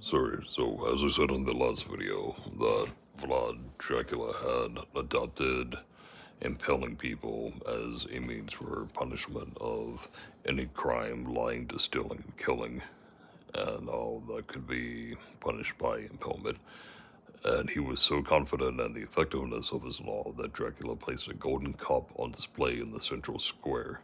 Sorry, so as I said in the last video, that Vlad Dracula had adopted impaling people as a means for punishment of any crime, lying, distilling, and killing, and all that could be punished by impalement. And he was so confident in the effectiveness of his law that Dracula placed a golden cup on display in the central square.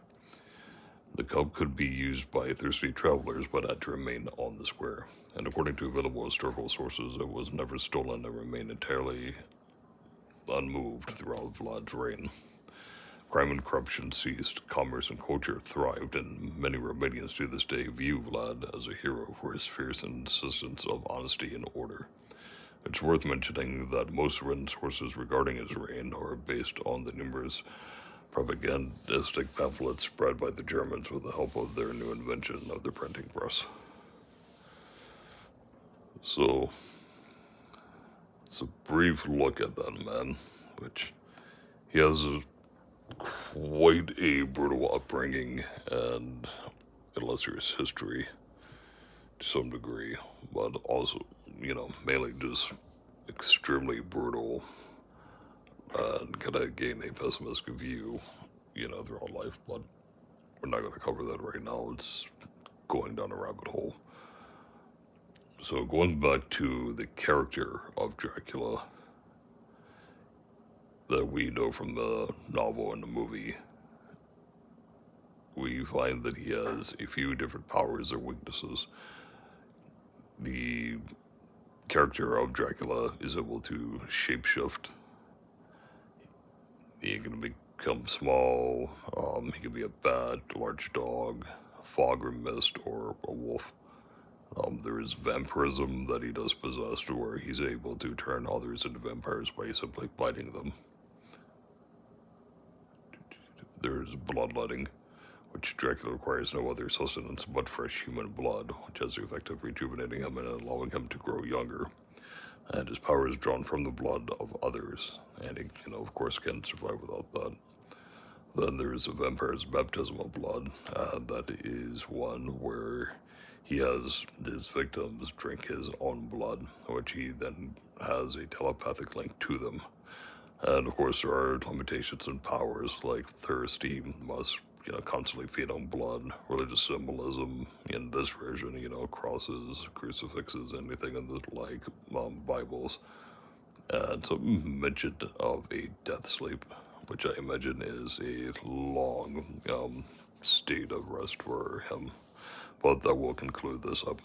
The cup could be used by thirsty travelers, but had to remain on the square. And according to available historical sources, it was never stolen and remained entirely unmoved throughout Vlad's reign. Crime and corruption ceased, commerce and culture thrived, and many Romanians to this day view Vlad as a hero for his fierce insistence of honesty and order. It's worth mentioning that most written sources regarding his reign are based on the numerous propagandistic pamphlets spread by the Germans with the help of their new invention of the printing press. So, it's a brief look at that man, which he has quite a brutal upbringing and illustrious history to some degree, but also, mainly just extremely brutal and kind of gain a pessimistic view, throughout life, but we're not going to cover that right now. It's going down a rabbit hole. So going back to the character of Dracula that we know from the novel and the movie, we find that he has a few different powers or weaknesses. The character of Dracula is able to shapeshift. He can become small. He can be a bat, large dog, fog or mist, or a wolf. There is vampirism that he does possess, where he's able to turn others into vampires by simply biting them. There's bloodletting, which Dracula requires no other sustenance but fresh human blood, which has the effect of rejuvenating him and allowing him to grow younger. And his power is drawn from the blood of others, and he, of course, can survive without that. Then there's a vampire's baptism of blood. That is one where he has his victims drink his own blood, which he then has a telepathic link to them. And of course, there are limitations and powers like thirst. He must, constantly feed on blood. Religious symbolism in this version, crosses, crucifixes, anything in the like, Bibles. And some mention of a death sleep, which I imagine is a long state of rest for him. But that will conclude this episode.